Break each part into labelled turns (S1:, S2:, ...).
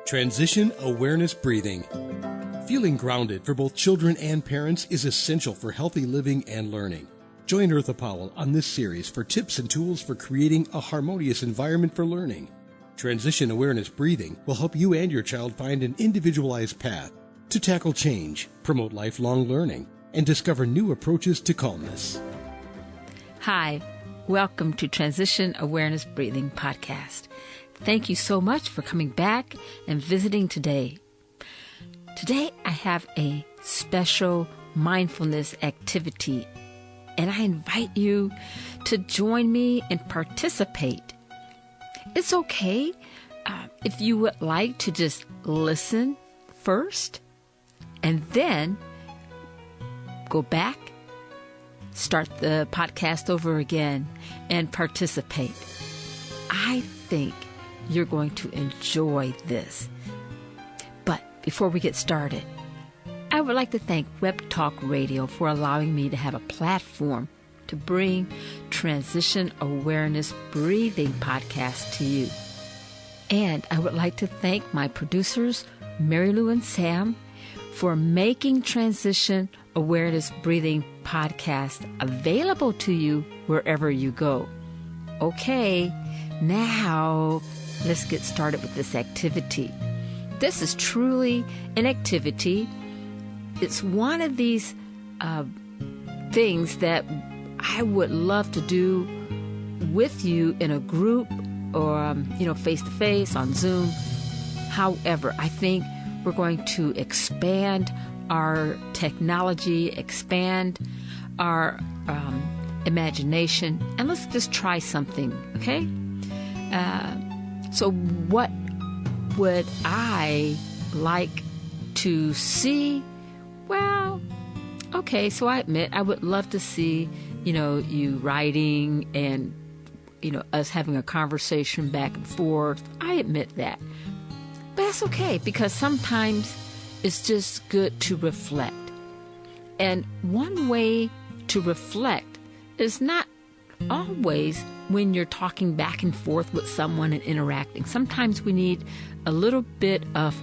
S1: Transition Awareness Breathing. Feeling grounded for both children and parents is essential for healthy living and learning. Join Eartha Powell on this series for tips and tools for creating a harmonious environment for learning. Transition Awareness Breathing will help you and your child find an individualized path to tackle change, promote lifelong learning, and discover new approaches to calmness.
S2: Hi, welcome to Transition Awareness Breathing Podcast. Thank you so much for coming back and visiting today. Today I have a special mindfulness activity, and I invite you to join me and participate. It's okay if you would like to just listen first and then go back, start the podcast over again, and participate. I think you're going to enjoy this. But before we get started, I would like to thank Web Talk Radio for allowing me to have a platform to bring Transition Awareness Breathing Podcast to you. And I would like to thank my producers, Mary Lou and Sam, for making Transition Awareness Breathing Podcast available to you wherever you go. Okay, now let's get started with this activity. This is truly an activity. It's one of these things that I would love to do with you in a group or, face-to-face on Zoom. However, I think we're going to expand our technology, expand our imagination, and let's just try something, okay? So what would I like to see? Well, okay, so I admit I would love to see, you writing and, us having a conversation back and forth. I admit that. But that's okay, because sometimes it's just good to reflect. And one way to reflect is not always when you're talking back and forth with someone and interacting. Sometimes we need a little bit of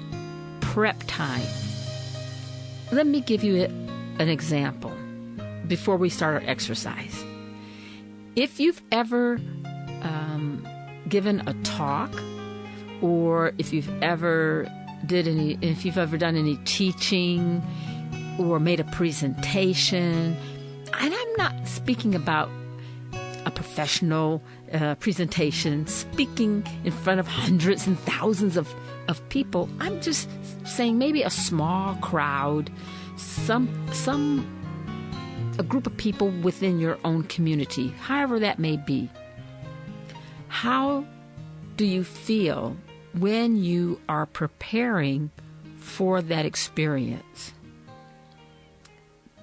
S2: prep time. Let me give you an example before we start our exercise. If you've ever given a talk, or if you've ever done any teaching or made a presentation, and I'm not speaking about a professional presentation, speaking in front of hundreds and thousands of people. I'm just saying maybe a small crowd, a group of people within your own community, however that may be. How do you feel when you are preparing for that experience?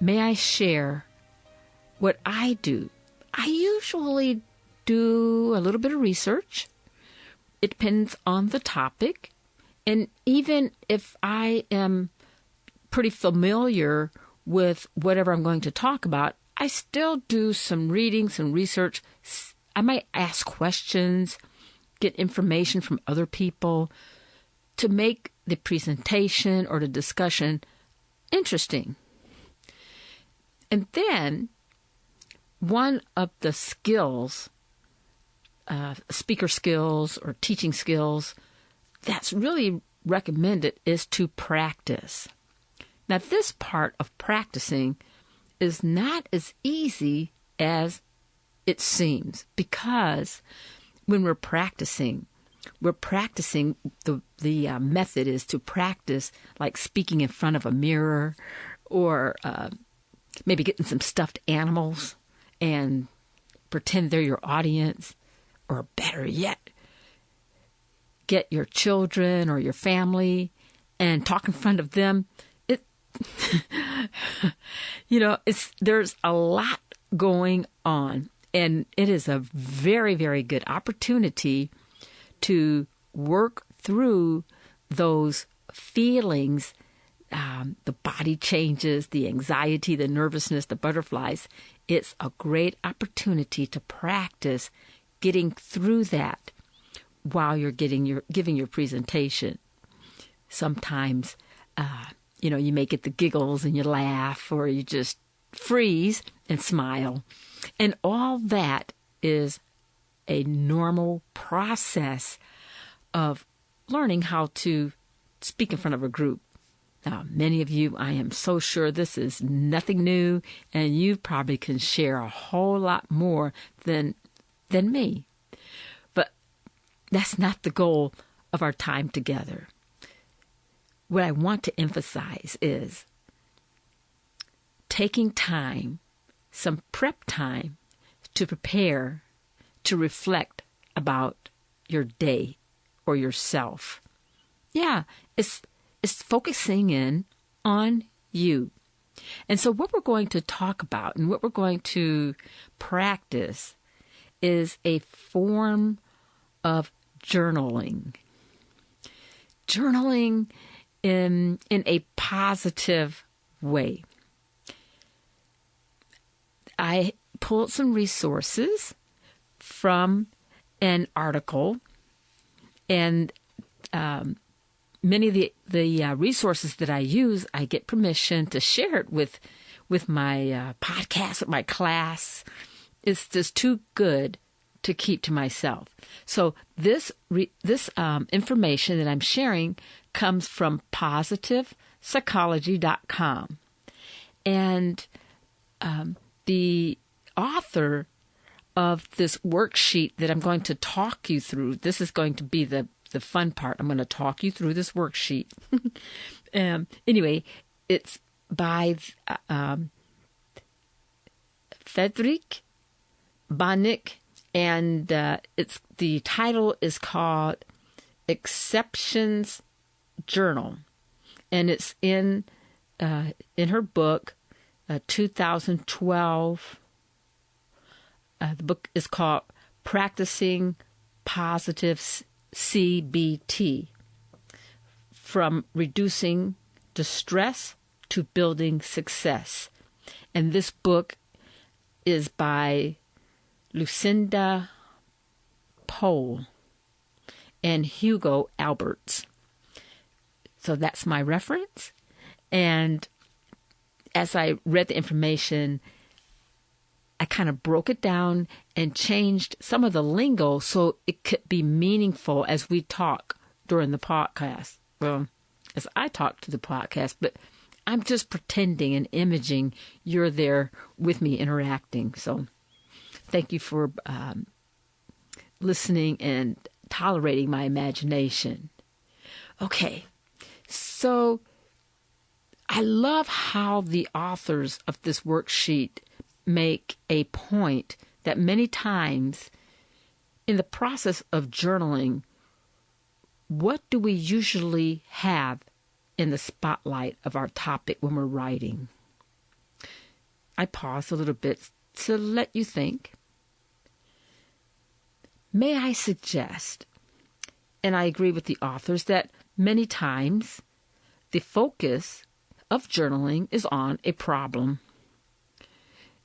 S2: May I share what I do? I usually do a little bit of research. It depends on the topic. And even if I am pretty familiar with whatever I'm going to talk about, I still do some reading, some research. I might ask questions, get information from other people to make the presentation or the discussion interesting. And then one of the skills, speaker skills or teaching skills, that's really recommended is to practice. Now, this part of practicing is not as easy as it seems, because when we're practicing, the method is to practice like speaking in front of a mirror, or maybe getting some stuffed animals and pretend they're your audience, or better yet, get your children or your family and talk in front of them. There's a lot going on, and it is a very, very good opportunity to work through those feelings, the body changes, the anxiety, the nervousness, the butterflies. It's a great opportunity to practice getting through that while you're giving your presentation. Sometimes, you may get the giggles and you laugh, or you just freeze and smile. And all that is a normal process of learning how to speak in front of a group. Now, many of you, I am so sure this is nothing new, and you probably can share a whole lot more than me. But that's not the goal of our time together. What I want to emphasize is taking time, some prep time, to prepare, to reflect about your day or yourself. Yeah, it's focusing in on you. And so what we're going to talk about and what we're going to practice is a form of journaling. Journaling in a positive way. I pulled some resources from an article, and many of the resources that I use, I get permission to share it with my podcast, with my class. It's just too good to keep to myself. So this information that I'm sharing comes from positivepsychology.com. And the author of this worksheet that I'm going to talk you through, this is going to be the fun part. I'm going to talk you through this worksheet. Anyway, it's by Fredrik Banik, and the title is called Exceptions Journal, and it's in her book, 2012. The book is called Practicing Positive CBT, From Reducing Distress to Building Success. And this book is by Lucinda Pohl and Hugo Alberts. So that's my reference. And as I read the information, I kind of broke it down and changed some of the lingo so it could be meaningful as we talk during the podcast. Well, as I talk to the podcast, but I'm just pretending and imaging you're there with me interacting. So thank you for listening and tolerating my imagination. Okay, so I love how the authors of this worksheet make a point that many times in the process of journaling, what do we usually have in the spotlight of our topic when we're writing? I pause a little bit to let you think. May I suggest, and I agree with the authors, that many times the focus of journaling is on a problem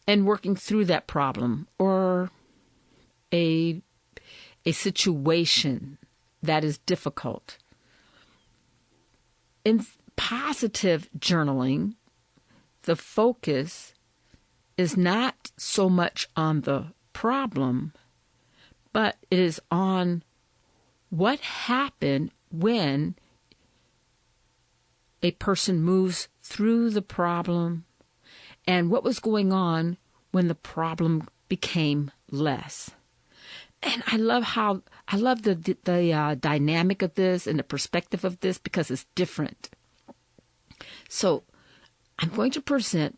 S2: and working through that problem, or a situation that is difficult. In positive journaling, the focus is not so much on the problem, but it is on what happened when a person moves through the problem and what was going on when the problem became less. And I love the dynamic of this and the perspective of this because it's different. So I'm going to present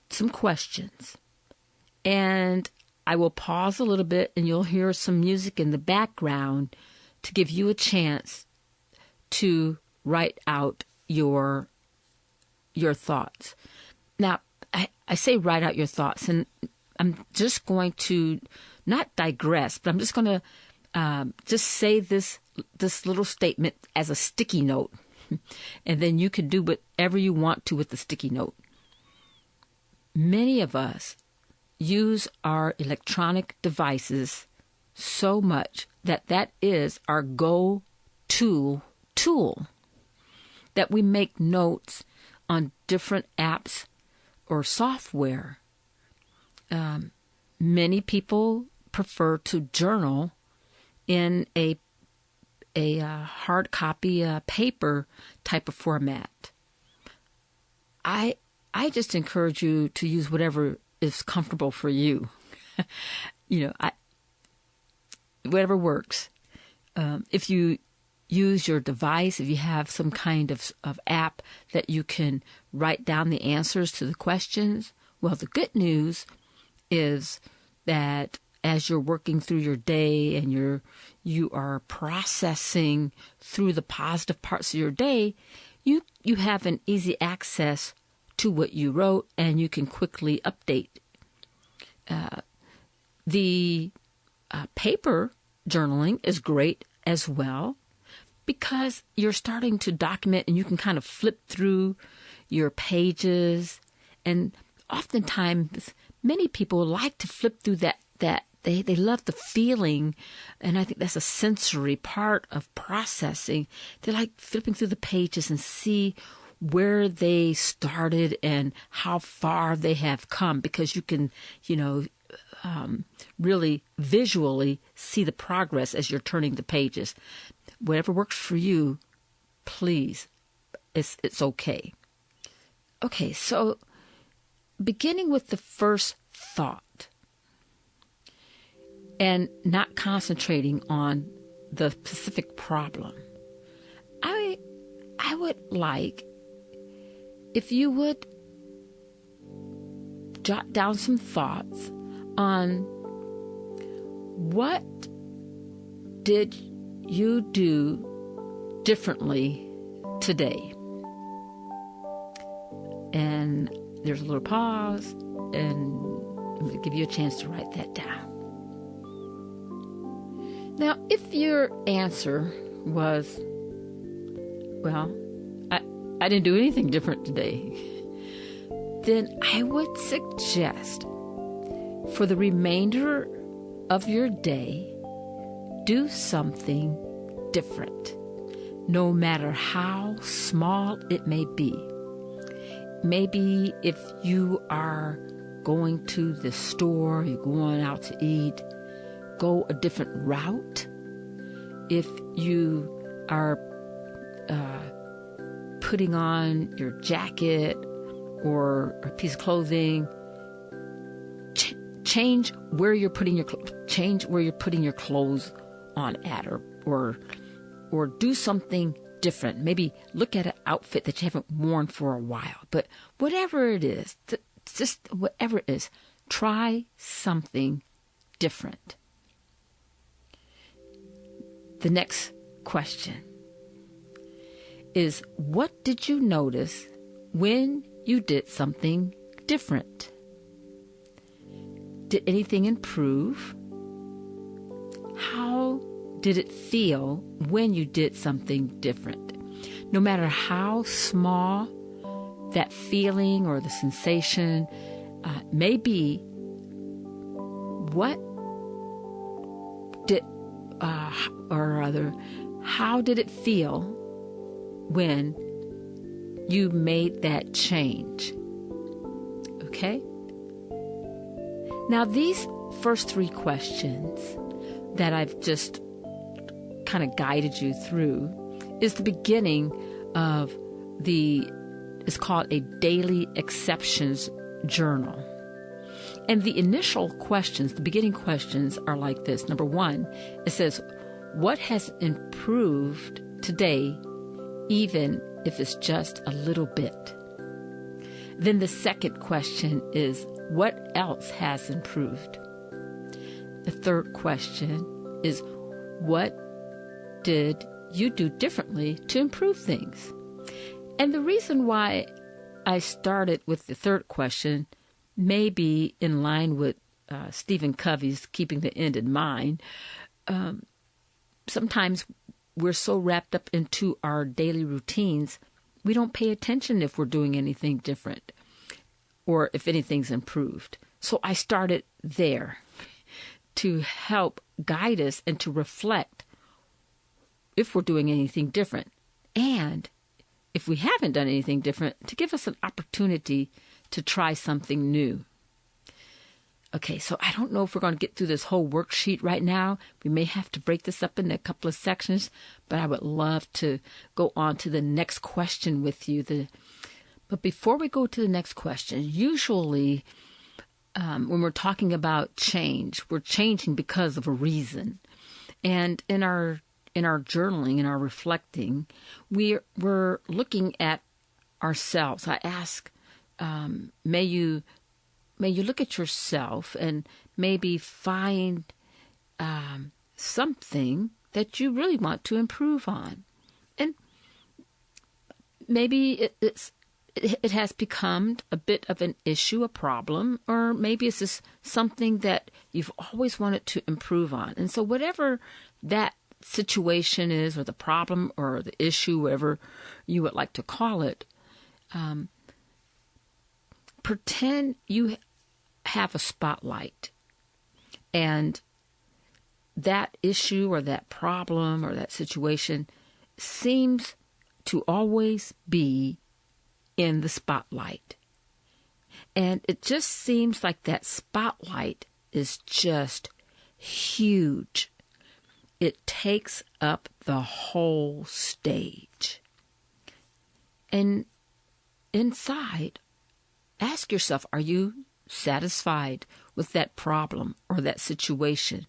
S2: some questions, and I will pause a little bit, and you'll hear some music in the background to give you a chance to write out your thoughts. Now, I say write out your thoughts, and I'm just going to not digress, but I'm just going to just say this little statement as a sticky note, and then you can do whatever you want to with the sticky note. Many of us use our electronic devices so much that is our go-to tool that we make notes on different apps or software. Many people prefer to journal in a hard copy paper type of format. I just encourage you to use whatever is comfortable for you. Whatever works. If you use your device, if you have some kind of app that you can write down the answers to the questions, well, the good news is that as you're working through your day and you are processing through the positive parts of your day, you have an easy access to what you wrote, and you can quickly update. The paper journaling is great as well because you're starting to document, and you can kind of flip through your pages. And oftentimes, many people like to flip through that. They love the feeling, and I think that's a sensory part of processing. They like flipping through the pages and see where they started and how far they have come, because you can, really visually see the progress as you're turning the pages. Whatever works for you, please, it's okay. Okay, so beginning with the first thought and not concentrating on the specific problem, I would like if you would jot down some thoughts on what did you do differently today. And there's a little pause, and I'm going to give you a chance to write that down. Now, if your answer was, well, I didn't do anything different today, then I would suggest for the remainder of your day, do something different, no matter how small it may be. Maybe if you are going to the store, you're going out to eat, go a different route. If you are putting on your jacket or a piece of clothing, change where you're putting your clothes on at, or do something different. Maybe look at an outfit that you haven't worn for a while. But whatever it is, try something different. The next question is, what did you notice when you did something different? Did anything improve? How did it feel when you did something different? No matter how small that feeling or the sensation may be, how did it feel when you made that change? Okay? Now, these first three questions that I've just kind of guided you through is the beginning of it's called a daily exceptions journal. And the initial questions, the beginning questions are like this. Number one, it says, what has improved today, even if it's just a little bit? Then the second question is, what else has improved? The third question is, what did you do differently to improve things? And the reason why I started with the third question may be in line with Stephen Covey's Keeping the End in Mind. Sometimes we're so wrapped up into our daily routines, we don't pay attention if we're doing anything different or if anything's improved. So I started there to help guide us and to reflect if we're doing anything different. And if we haven't done anything different, to give us an opportunity to try something new. Okay, so I don't know if we're going to get through this whole worksheet right now. We may have to break this up into a couple of sections, but I would love to go on to the next question with you. But before we go to the next question, usually when we're talking about change, we're changing because of a reason. And in our journaling, in our reflecting, we're looking at ourselves. I ask, may you look at yourself and maybe find something that you really want to improve on. And maybe it has become a bit of an issue, a problem, or maybe it's just something that you've always wanted to improve on. And so whatever that situation is, or the problem or the issue, whatever you would like to call it, pretend you have a spotlight, and that issue or that problem or that situation seems to always be in the spotlight. And it just seems like that spotlight is just huge. It takes up the whole stage. And inside, ask yourself, are you satisfied with that problem or that situation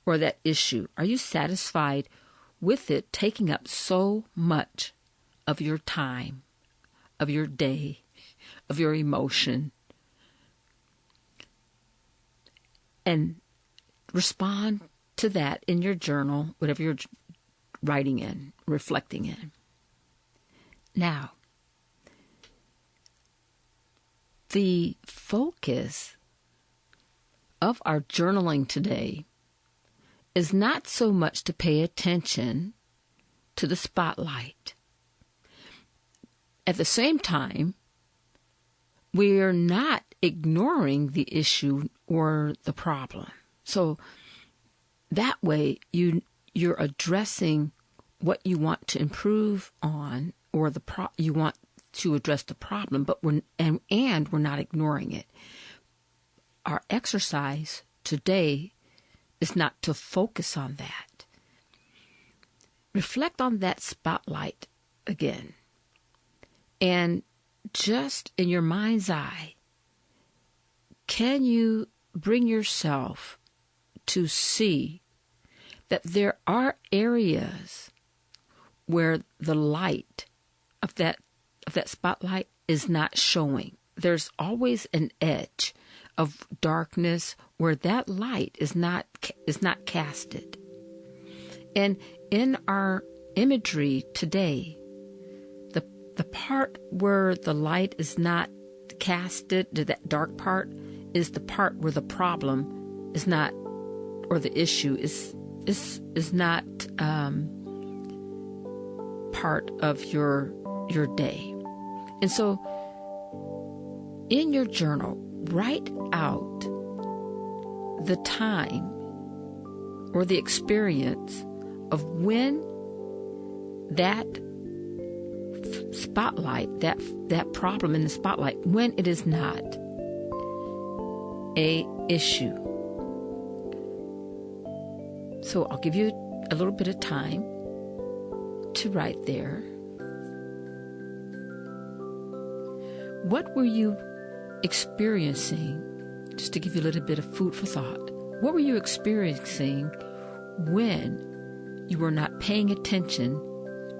S2: or that issue? Are you satisfied with it taking up so much of your time, of your day, of your emotion? And respond to that in your journal, whatever you're writing in, reflecting in. Now, the focus of our journaling today is not so much to pay attention to the spotlight. At the same time, we're not ignoring the issue or the problem. So that way you're addressing what you want to improve on, or you want to address the problem, but we're not ignoring it. Our exercise today is not to focus on that. Reflect on that spotlight again. And just in your mind's eye, can you bring yourself to see that there are areas where the light of that spotlight is not showing? There's always an edge of darkness where that light is not casted. And in our imagery today, the part where the light is not casted, that dark part, is the part where the problem is not, or the issue is not part of your day. And so in your journal, write out the time or the experience of when that spotlight, that problem in the spotlight, when it is not a issue. So I'll give you a little bit of time to write there. What were you experiencing, just to give you a little bit of food for thought, what were you experiencing when you were not paying attention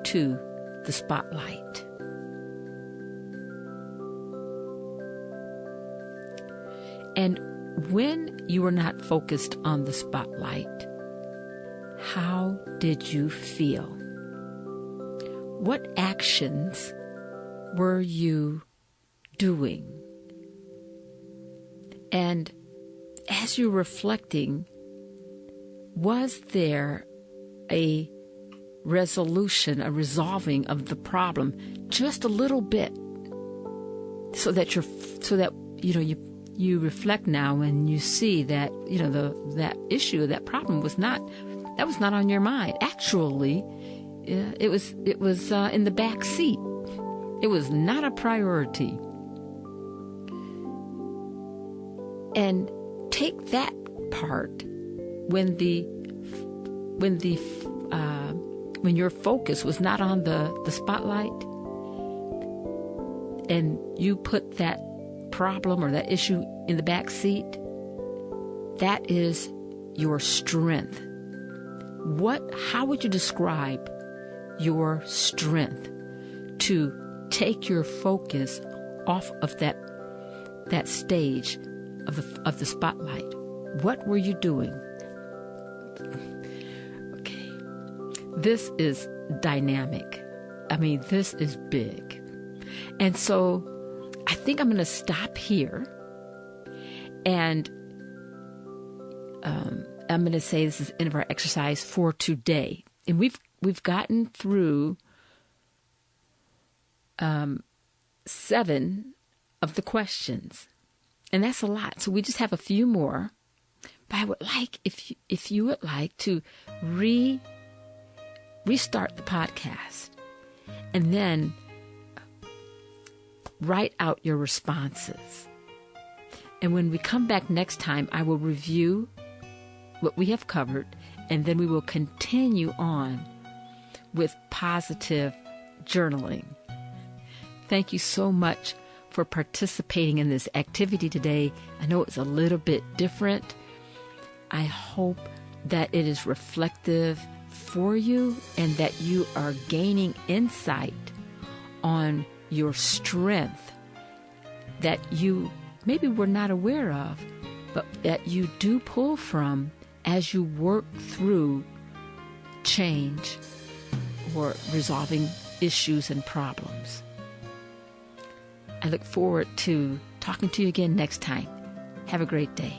S2: to the spotlight? And when you were not focused on the spotlight, how did you feel? What actions were you doing? And as you're reflecting, was there a resolution, a resolving of the problem just a little bit, so that you reflect now and you see that that issue, that problem was not on your mind. Actually, it was in the back seat. It was not a priority. And take that part when your focus was not on the spotlight, and you put that problem or that issue in the back seat. That is your strength. How would you describe your strength to take your focus off of that stage of the spotlight? What were you doing? Okay. This is dynamic. I mean, this is big. And so I think I'm going to stop here, and I'm going to say this is the end of our exercise for today. And we've gotten through 7 of the questions, and that's a lot. So we just have a few more. But I would like, if you would like to restart the podcast and then write out your responses. And when we come back next time, I will review what we have covered, and then we will continue on with positive journaling. Thank you so much for participating in this activity today. I know it's a little bit different. I hope that it is reflective for you and that you are gaining insight on your strength that you maybe were not aware of, but that you do pull from as you work through change or resolving issues and problems. I look forward to talking to you again next time. Have a great day.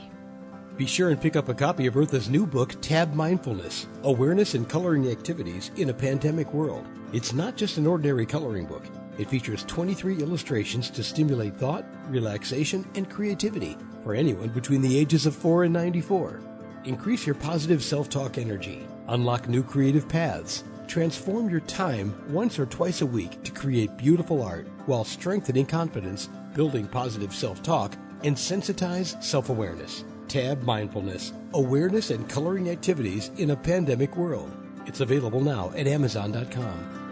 S1: Be sure and pick up a copy of Eartha's new book, Tab Mindfulness, Awareness and Coloring Activities in a Pandemic World. It's not just an ordinary coloring book. It features 23 illustrations to stimulate thought, relaxation, and creativity for anyone between the ages of 4 and 94. Increase your positive self-talk energy. Unlock new creative paths. Transform your time once or twice a week to create beautiful art while strengthening confidence, building positive self-talk, and sensitize self-awareness. Tab Mindfulness, Awareness and Coloring Activities in a Pandemic World. It's available now at Amazon.com.